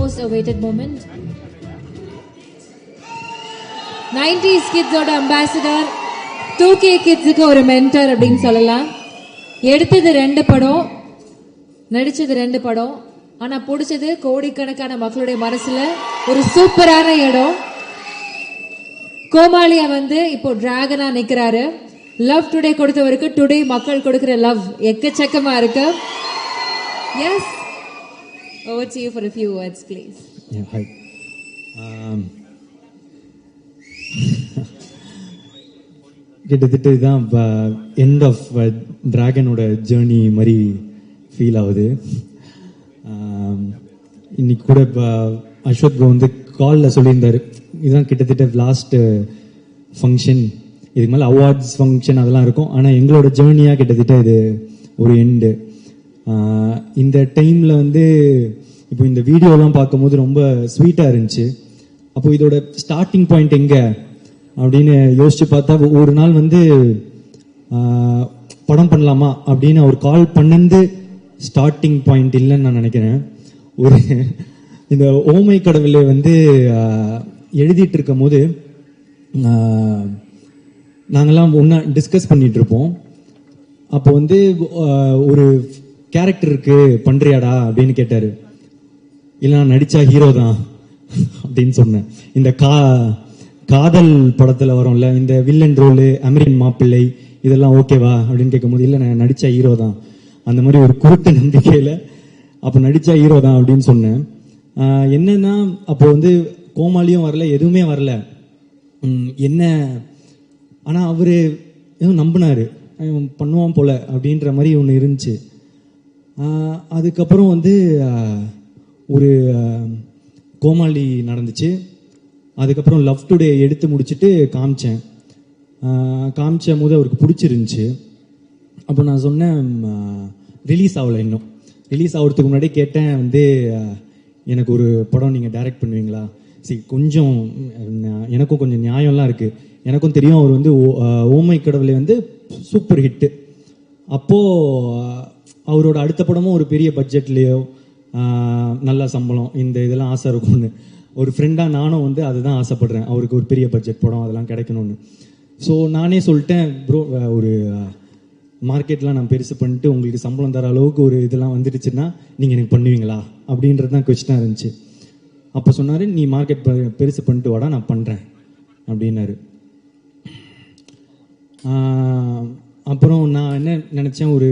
most awaited moment. 90s kids oda ambassador, 2K kids ku ஒரு mentor அப்படினு சொல்லலாம். எடுத்தது 2 படம், நடிச்சது 2 படம், ஆனா பிடிச்சது கோடிக்கணக்கான மக்களுடைய மனசுல ஒரு சூப்பரான இடம். கோமாளியா வந்து இப்போ டிராகனா நிக்கிறாரு. லவ் டுடே கொடுத்தவருக்கு டுடே மக்கள் கொடுக்கிற லவ் எக்கச்சக்கமா இருக்கு. Yes, over to you for a few words please. Yeah, hi. கிட்டத்தட்ட இதுதான் எண்ட் ஆஃப் டிராகனோட ஜேர்னி மாதிரி ஃபீல் ஆகுது. இன்னைக்கு கூட அஸ்வத் ப்ரோ வந்து காலில் சொல்லியிருந்தாரு, இதுதான் கிட்டத்தட்ட லாஸ்ட் ஃபங்க்ஷன், இதுக்கு மேலே அவார்ட்ஸ் ஃபங்க்ஷன் அதெல்லாம் இருக்கும், ஆனால் எங்களோட ஜேர்னியாக கிட்டத்தட்ட இது ஒரு எண்டு. இந்த டைமில் வந்து இப்போ இந்த வீடியோலாம் பார்க்கும்போது ரொம்ப ஸ்வீட்டாக இருந்துச்சு. அப்போ இதோட ஸ்டார்டிங் பாயிண்ட் எங்கே அப்படின்னு யோசிச்சு பார்த்தா, ஒரு நாள் வந்து படம் பண்ணலாமா அப்படின்னு அவர் கால் பண்ணது ஸ்டார்டிங் பாயிண்ட் இல்லைன்னு நான் நினைக்கிறேன். ஒரு இந்த ஓமை கடவுளை வந்து எழுதிட்டு இருக்கும் போது நாங்கள்லாம் ஒன்றா டிஸ்கஸ் பண்ணிட்டு இருப்போம். அப்போ வந்து ஒரு கேரக்டருக்கு பண்றியாடா அப்படின்னு கேட்டாரு. இல்லை நான் நடிச்சா ஹீரோ தான் அப்படின்னு சொன்னேன். இந்த காதல் படத்தில் வரும்ல இந்த வில்லன் ரோலு, அமெரிக்கன் மாப்பிள்ளை, இதெல்லாம் ஓகேவா அப்படின்னு கேட்கும்போது, இல்லை நான் நடிச்சா ஹீரோ தான், அந்த மாதிரி ஒரு குருட்டு நம்பிக்கையில் அப்போ நடிச்சா ஹீரோ தான் அப்படின்னு சொன்னேன். என்னன்னா அப்போ வந்து கோமாளியும் வரல, எதுவுமே வரல என்ன, ஆனால் அவர் எதுவும் நம்பினாரு, பண்ணுவான் போல அப்படின்ற மாதிரி ஒன்று இருந்துச்சு. அதுக்கப்புறம் வந்து ஒரு கோமாளி நடந்துச்சு. அதுக்கப்புறம் லவ் டுடே எடுத்து முடிச்சுட்டு காமிச்ச போது அவருக்கு பிடிச்சிருந்துச்சு. அப்போ நான் சொன்னேன், ரிலீஸ் ஆகலை, இன்னும் ரிலீஸ் ஆகிறதுக்கு முன்னாடி கேட்டேன் வந்து எனக்கு ஒரு படம் நீங்கள் டைரக்ட் பண்ணுவீங்களா? சரி, கொஞ்சம் எனக்கும் கொஞ்சம் நியாயம்லாம் இருக்குது, எனக்கும் தெரியும் அவர் வந்து ஓமை கடவுளை வந்து சூப்பர் ஹிட்டு. அப்போது அவரோட அடுத்த படமும் ஒரு பெரிய பட்ஜெட்லேயோ நல்ல சம்பளம் இந்த இதெல்லாம் ஆசை இருக்கும்னு, ஒரு ஃப்ரெண்டாக நானும் வந்து அதுதான் ஆசைப்படுறேன், அவருக்கு ஒரு பெரிய பட்ஜெட் படம் அதெல்லாம் கிடைக்கணும்னு. ஸோ நானே சொல்லிட்டேன், ப்ரோ ஒரு மார்க்கெட்லாம் நான் பெருசு பண்ணிட்டு உங்களுக்கு சம்பளம் தர அளவுக்கு ஒரு இதெல்லாம் வந்துடுச்சுன்னா நீங்கள் எனக்கு பண்ணுவீங்களா அப்படின்றது தான் கொஸ்டினாக இருந்துச்சு. அப்போ சொன்னார், நீ மார்க்கெட் பெருசு பண்ணிட்டு வாடா, நான் பண்ணுறேன் அப்படின்னாரு. அப்புறம் நான் என்ன நினச்சேன், ஒரு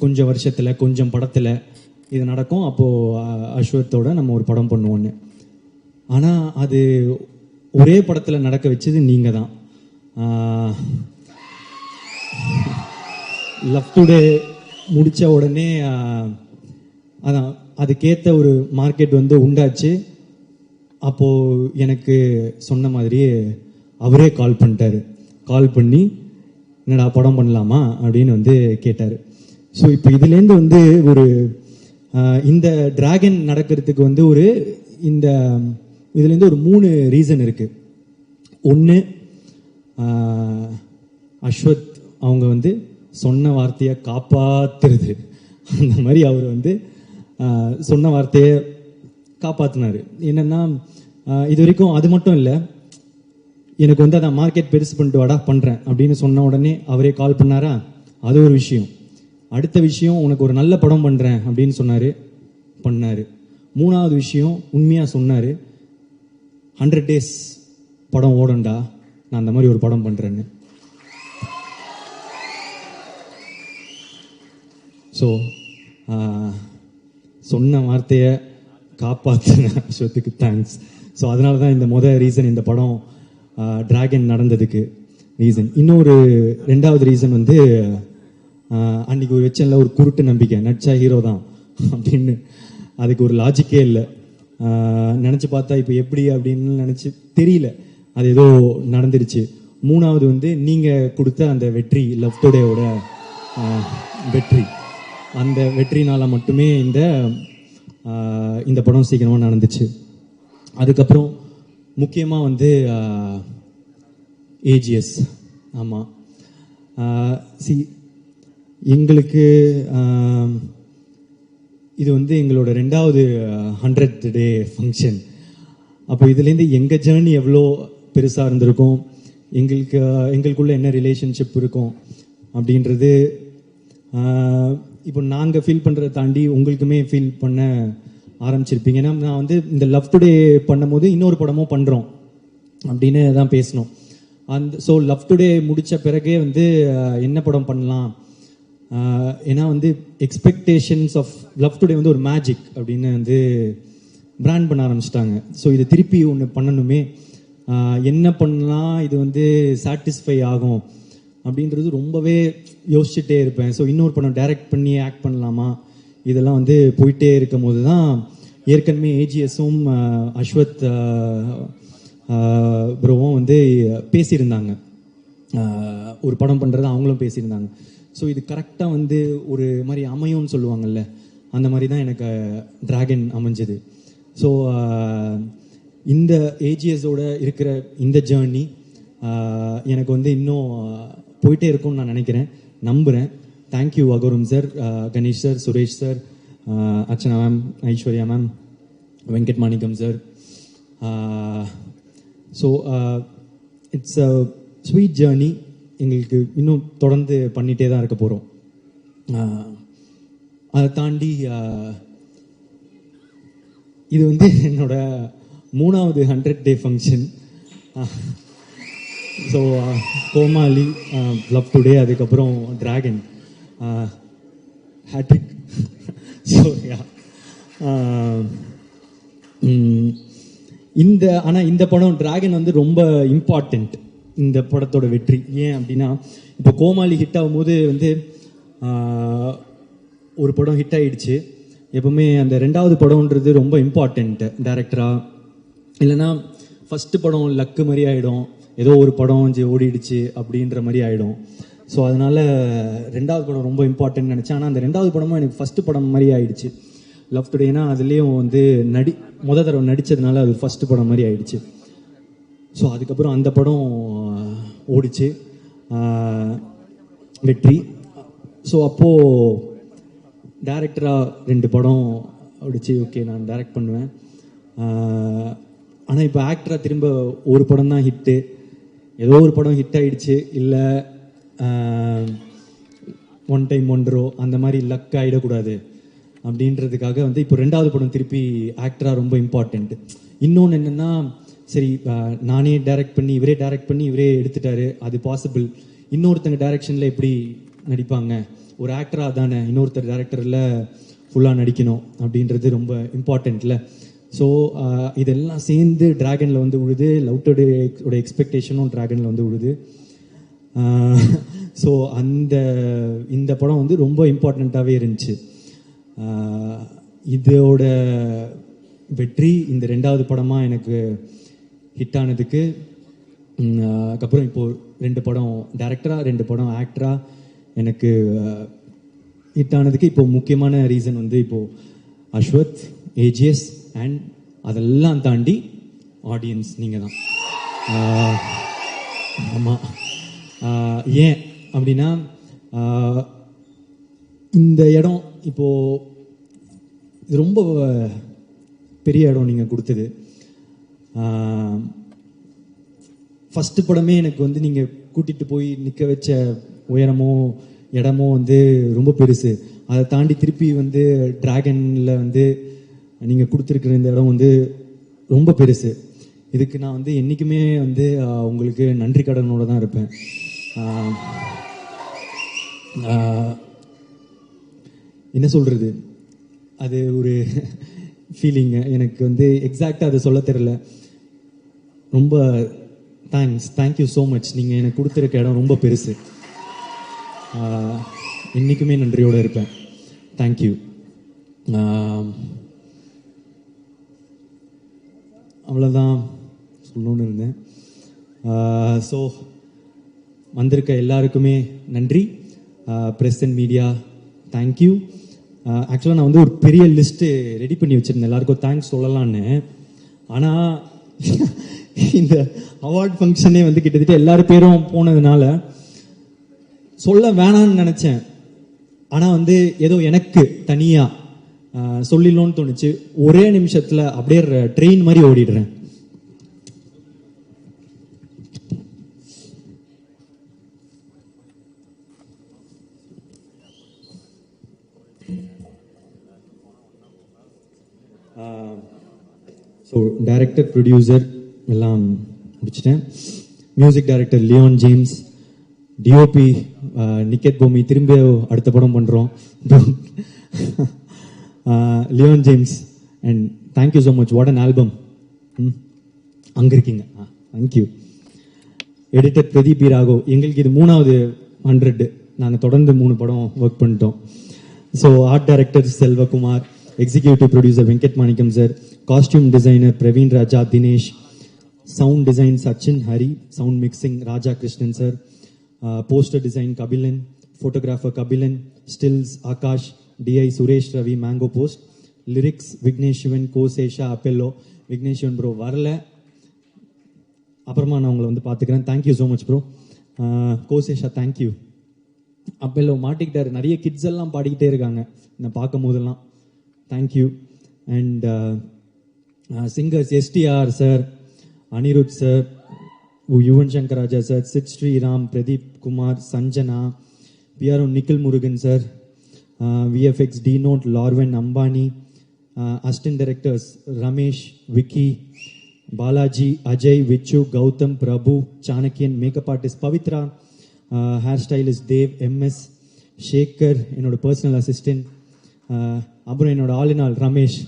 கொஞ்சம் வருஷத்தில் கொஞ்சம் படத்தில் இது நடக்கும், அப்போது அஸ்வத்தோட நம்ம ஒரு படம் பண்ணுவோன்னு. ஆனால் அது ஒரே படத்தில் நடக்க வச்சது நீங்கள் தான். லவ் டுடே முடித்த உடனே அதான் அதுக்கேற்ற ஒரு மார்க்கெட் வந்து உண்டாச்சு. அப்போது எனக்கு சொன்ன மாதிரியே அவரே கால் பண்ணிட்டாரு. கால் பண்ணி என்னடா படம் பண்ணலாமா அப்படின்னு வந்து கேட்டார். ஸோ இப்போ இதுலேருந்து வந்து ஒரு இந்த டிராகன் நடக்கிறதுக்கு வந்து ஒரு இதுலேருந்து ஒரு 3 ரீசன் இருக்குது. ஒன்று, அஸ்வத் அவங்க வந்து சொன்ன வார்த்தையை காப்பாற்றுறது, அந்த மாதிரி அவர் வந்து சொன்ன வார்த்தையை காப்பாற்றினார். என்னென்னா இது வரைக்கும் அது மட்டும் இல்லை, எனக்கு வந்து அதான் மார்க்கெட் பெருசு பண்ணிட்டு வாடா பண்ணுறேன் அப்படின்னு சொன்ன உடனே அவரே கால் பண்ணாரா, அது ஒரு விஷயம். அடுத்த விஷயம், உனக்கு ஒரு நல்ல படம் பண்ணுறேன் அப்படின்னு சொன்னார், பண்ணார். 3வது விஷயம், உண்மையாக சொன்னார், 100 days படம் ஓடண்டா, நான் அந்த மாதிரி ஒரு படம் பண்ணுறேன்னு. ஸோ சொன்ன வார்த்தையை காப்பாற்றின அஸ்வத்துக்கு தேங்க்ஸ். ஸோ அதனால தான் இந்த ரீசன் இந்த படம் டிராகன் நடந்ததுக்கு ரீசன். இன்னொரு 2வது ரீசன் வந்து அன்றைக்கி ஒரு வச்சனில் ஒரு குருட்டு நம்பிக்கை, நடிச்சா ஹீரோ தான் அப்படின்னு. அதுக்கு ஒரு லாஜிக்கே இல்லை. நினச்சி பார்த்தா இப்போ எப்படி அப்படின்னு நினச்சி தெரியல, அது ஏதோ நடந்துருச்சு. 3வது வந்து நீங்கள் கொடுத்த அந்த வெற்றி, லவ் டுடேவோட வெற்றி, அந்த வெற்றினால் மட்டுமே இந்த படம் சீக்கிரமாக நடந்துச்சு. அதுக்கப்புறம் முக்கியமாக வந்து ஏஜிஎஸ். ஆமாம், எங்களுக்கு இது வந்து எங்களோட 2வது 100th டே ஃபங்க்ஷன். அப்போ இதுலேருந்து எங்கள் ஜேர்னி எவ்வளோ பெருசாக இருந்திருக்கும், எங்களுக்குள்ள என்ன ரிலேஷன்ஷிப் இருக்கும் அப்படின்றது இப்போ நாங்கள் ஃபீல் பண்ணுறதை தாண்டி உங்களுக்குமே ஃபீல் பண்ண ஆரம்பிச்சிருப்பீங்க. ஏன்னா நான் வந்து இந்த லவ் டுடே பண்ணும்போது இன்னொரு படமும் பண்ணுறோம் அப்படின்னு தான் பேசணும். ஸோ லவ் டுடே முடித்த பிறகே வந்து என்ன படம் பண்ணலாம், ஏன்னா வந்து எக்ஸ்பெக்டேஷன்ஸ் ஆஃப் லவ் டுடே வந்து ஒரு மேஜிக் அப்படின்னு வந்து பிராண்ட் பண்ண ஆரம்பிச்சிட்டாங்க. ஸோ இது திருப்பி ஒன்று பண்ணணுமே, என்ன பண்ணலாம் இது வந்து சாட்டிஸ்ஃபை ஆகும் அப்படின்றது ரொம்பவே யோசிச்சுட்டே இருப்பேன். ஸோ இன்னொரு படம் டைரக்ட் பண்ணி ஆக்ட் பண்ணலாமா, இதெல்லாம் வந்து போயிட்டே இருக்கும் போது தான் ஏற்கனவே ஏஜிஎஸும் அஸ்வத் ப்ரோவும் வந்து பேசியிருந்தாங்க, ஒரு படம் பண்ணுறது அவங்களும் பேசியிருந்தாங்க. ஸோ இது கரெக்டாக வந்து ஒரு மாதிரி அமையும்னு சொல்லுவாங்கல்ல, அந்த மாதிரி தான் எனக்கு டிராகன் அமைஞ்சது. ஸோ இந்த ஏஜிஎஸோட இருக்கிற இந்த ஜேர்னி எனக்கு வந்து இன்னும் போயிட்டே இருக்கும்னு நான் நினைக்கிறேன், நம்புகிறேன். Thank you Agoram sir, Ganesh sir, Suresh sir, Archana ma'am, Aishwarya ma'am, Venkat Manickam sir. So it's a sweet journey, எங்களுக்கு இன்னும் தொடர்ந்து பண்ணிகிட்டே தான் இருக்க போகிறோம். அதை தாண்டி இது வந்து என்னோட 3வது 100th டே ஃபங்க்ஷன். ஸோ கோமாளி, லவ் டுடே, அதுக்கப்புறம் டிராகன், ஹேட்ரிக். ஸோ இந்த படம் டிராகன் வந்து ரொம்ப இம்பார்ட்டண்ட் இந்த படத்தோட வெற்றி. ஏன் அப்படின்னா இப்போ கோமாளி ஹிட் ஆகும்போது வந்து ஒரு படம் ஹிட் ஆகிடுச்சு, எப்பவுமே அந்த 2வது படம்ன்றது ரொம்ப இம்பார்ட்டண்ட் டைரக்டராக. இல்லைன்னா ஃபஸ்ட்டு படம் லக்கு மாதிரி ஆகிடும், ஏதோ ஒரு படம் ஓடிடுச்சு அப்படின்ற மாதிரி ஆகிடும். ஸோ அதனால் 2வது படம் ரொம்ப இம்பார்ட்டன்ட் நினச்சேன். ஆனால் அந்த 2வது படமும் எனக்கு ஃபஸ்ட்டு படம் மாதிரி ஆகிடுச்சு லவ் டுடேனா. அதுலேயும் வந்து முத தடவை நடித்ததுனால அது ஃபஸ்ட்டு படம் மாதிரி ஆகிடுச்சு. ஸோ அதுக்கப்புறம் அந்த படம் ஓடிச்சு, வெற்றி. ஸோ அப்போது டைரக்டராக 2 படம் ஓடிச்சு, ஓகே நான் டைரக்ட் பண்ணுவேன். ஆனால் இப்போ ஆக்டராக திரும்ப ஒரு படம் தான் ஹிட்டு, ஏதோ ஒரு படம் ஹிட் ஆகிடுச்சு, இல்லை ஒன் டைம் ஒன்றோ அந்த மாதிரி லக் ஆகிடக்கூடாது அப்படின்றதுக்காக வந்து இப்போ 2வது படம் திருப்பி ஆக்டராக ரொம்ப இம்பார்ட்டண்ட். இன்னொன்று என்னென்னா, சரி நானே டைரக்ட் பண்ணி இவரே டைரக்ட் பண்ணி இவரே எடுத்துட்டாரு, அது பாசிபிள். இன்னொருத்தங்க டைரக்ஷனில் எப்படி நடிப்பாங்க, ஒரு ஆக்டராக தானே இன்னொருத்தர் டைரக்டரில் ஃபுல்லாக நடிக்கணும் அப்படின்றது ரொம்ப இம்பார்ட்டண்ட்ல. ஸோ இதெல்லாம் சேர்ந்து டிராகனில் வந்து உழுது, லவ் டுடேயோட எக்ஸ்பெக்டேஷனும் டிராகனில் வந்து உழுது. ஸோ இந்த படம் வந்து ரொம்ப இம்பார்ட்டண்ட்டாகவே இருந்துச்சு. இதோட வெற்றி இந்த 2வது படமாக எனக்கு ஹிட் ஆனதுக்கு, அதுக்கப்புறம் இப்போது 2 படம் டைரக்டராக 2 படம் ஆக்டராக எனக்கு ஹிட் ஆனதுக்கு இப்போ முக்கியமான ரீசன் வந்து இப்போது அஸ்வத், ஏஜிஎஸ் அண்ட் அதெல்லாம் தாண்டி ஆடியன்ஸ் நீங்கள் தான். ஆமாம், ஏன் அப்படின்னா இந்த இடம் இப்போது இது ரொம்ப பெரிய இடம் நீங்கள் கொடுத்தது. ஃபஸ்ட்டு படமே எனக்கு வந்து நீங்கள் கூட்டிகிட்டு போய் நிற்க வச்ச உயரமோ இடமோ வந்து ரொம்ப பெருசு. அதை தாண்டி திருப்பி வந்து டிராகனில் வந்து நீங்கள் கொடுத்துருக்குற இந்த இடம் வந்து ரொம்ப பெருசு. இதுக்கு நான் வந்து என்றைக்குமே வந்து உங்களுக்கு நன்றி கடனோட தான் இருப்பேன். என்ன சொல்கிறது, அது ஒரு ஃபீலிங்கு, எனக்கு வந்து எக்ஸாக்டாக அதை சொல்ல தெரியல. ரொம்ப தேங்க்யூ ஸோ மச். நீங்கள் எனக்கு கொடுத்துருக்க இடம் ரொம்ப பெருசு, என்றைக்குமே நன்றியோடு இருப்பேன். தேங்க்யூ. அவ்வளோதான் சொல்லணுன்னு இருந்தேன். ஸோ வந்திருக்க எல்லாருக்குமே நன்றி. Press and media thank you. ஆக்சுவலாக நான் வந்து ஒரு பெரிய லிஸ்ட்டு ரெடி பண்ணி வச்சுருந்தேன், எல்லாருக்கும் தேங்க்ஸ் சொல்லலான்னு. ஆனால் இந்த அவார்ட் ஃபங்க்ஷனே வந்து கிட்டத்தட்ட எல்லாரும் பேரும் போனதுனால சொல்ல வேணான்னு நினச்சேன். ஆனால் வந்து ஏதோ எனக்கு தனியாக சொல்லிடணும்னு தோணுச்சு. ஒரே நிமிஷத்தில் அப்படியே ட்ரெயின் மாதிரி ஓடிடுறேன். ஸோ டைரக்டர், ப்ரொடியூசர் எல்லாம் முடிச்சிட்டேன். Music director Leon James, DOP Niketh Bhoomi, திரும்ப அடுத்த படம் பண்ணுறோம். Leon James, and thank you so much. What an album. அங்கே இருக்கீங்க, thank you. Editor Pradeep P Raghav. எங்களுக்கு இது 3வது 100. நாங்கள் தொடர்ந்து 3 படம் ஒர்க் பண்ணிட்டோம். So art director Selvakumar, executive producer Venkat Manickam sir, costume designer Praveen Raja Dinesh, sound design Sachin Hari, sound mixing Raja Krishnan sir, poster design Kabilan, photographer Kabilan, stills Akash, DI Suresh Ravi, Mango Post, lyrics Vignesh Shivan, கோசேஷா அப்பெல்லோ. விக்னேஷ் சிவன் ப்ரோ வரல, அப்புறமா நான் உங்களை வந்து பார்த்துக்கிறேன். Thank you so much bro. கோசேஷா தேங்க்யூ. அப்பெல்லோ மாட்டிக்கிட்டாரு. நிறைய கிட்ஸ் எல்லாம் பாடிக்கிட்டே இருக்காங்க நான் பார்க்கும் போதெல்லாம். Thank you. And singers STR sir, Anirudh sir, Yuvan Shankar Raja sir, Sid Sriram, Pradeep Kumar, Sanjana, PRO Nikhil Murugan sir, VFX டினோட் லார்வன் Ambani, assistant directors Ramesh, Vicky, Balaji, Ajay, Vichu, Gautham, Prabhu, Chanakyan, makeup artist Pavithra, hair stylist Dev, MS, Shekar என்னோட பர்சனல் அசிஸ்டன்ட், அப்புறம் என்னோட all in all Ramesh,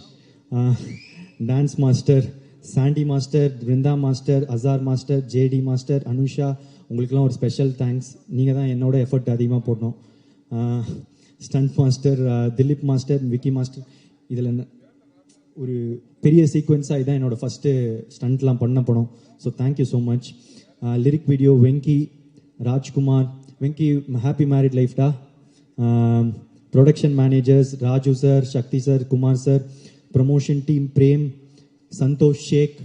dance master Sandy master, Brinda master, Azhar master, JD master, Anusha. உங்களுக்கெல்லாம் ஒரு ஸ்பெஷல் தேங்க்ஸ். நீங்கள் தான் என்னோட எஃபர்ட் அதிகமாக போடணும். Stunt master Dileep master, Vicky master. இதில் ஒரு பெரிய சீக்வன்ஸாக இதான் என்னோட ஃபஸ்ட்டு ஸ்டண்ட்லாம் பண்ண படம். So thank you so much. Lyric video Venki, Rajkumar. Venki happy married லைஃப்டா. Production managers Raju sir, Sakthi sir, Kumar sir. Promotion team Prem, Santhosh Sheikh.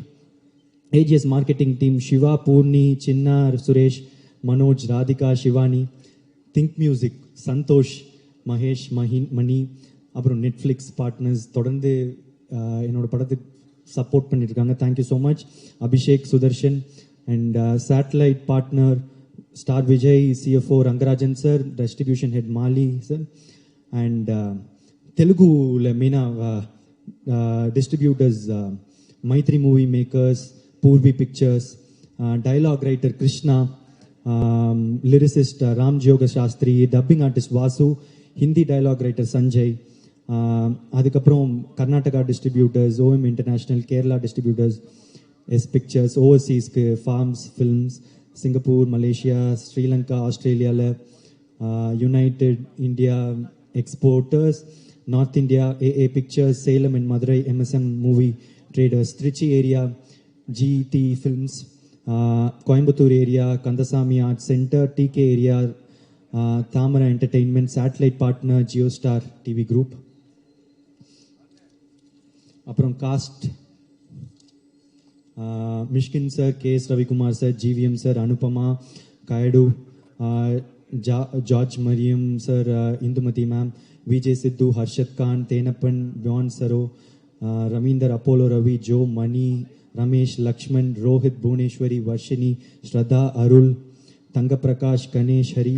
AGS marketing team Siva, Poorni, Chinna, Suresh, Manoj, Radhika, Shivani. Think music Santhosh, Mahesh, Mani. அப்புறம் நெட்ஃப்ளிக்ஸ் பார்ட்னர்ஸ் தொடர்ந்து என்னோட படத்துக்கு சப்போர்ட் பண்ணியிருக்காங்க. Thank you so much. Abhishek, Sudharshan. And satellite partner star Vijay, CFO Rangarajan sir, distribution head Mali sir. And தெலுங்குல மெயினாக distributors Mythri movie makers, Poorvi pictures, dialogue writer Krishna, lyricist Ram Joga Sastry, dubbing artist Vasu, Hindi dialogue writer Sanjay. அதுக்கப்புறம் Karnataka distributors OM international, Kerala distributors S pictures, ஓவர்சீஸ்க்கு Phars films, Singapore, Malaysia, Sri Lanka, ஆஸ்திரேலியாவில், united India exporters, north India AA pictures, Salem and Madurai MSM movie traders, Tiruchi area GD films, Coimbatore area Kandasamy art centre, TK area Thamara entertainment, satellite partner Jio star TV group. அப்புறம் cast Mysskin sir, KS Ravikumar sir, GVM sir, Anupama, Kayadu, George Maryan sir, Indumathi ma'am, Vijay Siddhu, Harshath Khan, Thenappan, Piyan Saro, Ravindar, Apollo Ravi, Jo, Mani, Ramesh, Lakshman, Rohit, Bhuvaneswari, Varshini, Shraddha, Arul, Thangaprakash, Ganesh, Hari.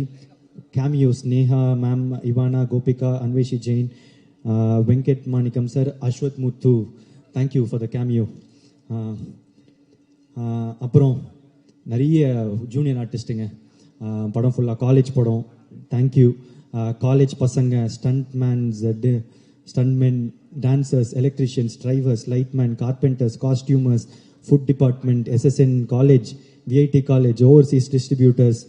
Cameos Neha ma'am, Ivana, Gopika, Anveshi Jain, Venkat Manickam sir, Ashwath Muthu. Thank you for the cameo. அப்புறம் நிறைய junior ஆர்டிஸ்ட்டுங்க. படம் ஃபுல்லாக college படம். Thank you. College பசங்க, stuntmen, dancers, electricians, drivers, lightman, carpenters, costumers, food department, SSN college, VIT college, overseas distributors,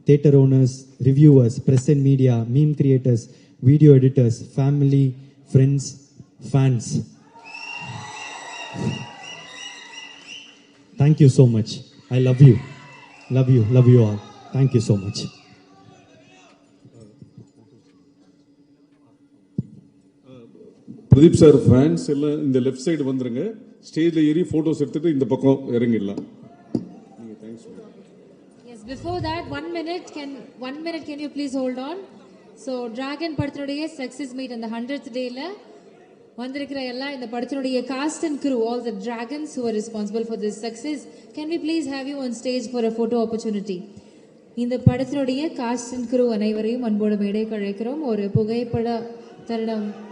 theater owners, reviewers, press and media, meme creators, video editors, family, friends, fans. Thank you so much. I love you. Love you. Love you all. Thank you so much. Pradeep sir fans எல்லாம் இந்த left side வந்துருங்க. ஸ்டேஜில் ஏறி photos எடுத்துட்டு இந்த பக்கம் இறங்கிடலாம். Yes, before that, 1 minute, can you please hold on? So dragon படத்தினுடைய success meet அந்த 100th டேல வந்திருக்கிற எல்லாம் இந்த படத்தினுடைய cost and crew, all the dragons who are responsible for this success, can we please have you on stage for a photo opportunity? இந்த படத்தினுடைய cost and crew அனைவரையும் அன்போடு மேடைக்கு அழைக்கிறோம். ஒரு புகைப்பட தருணம்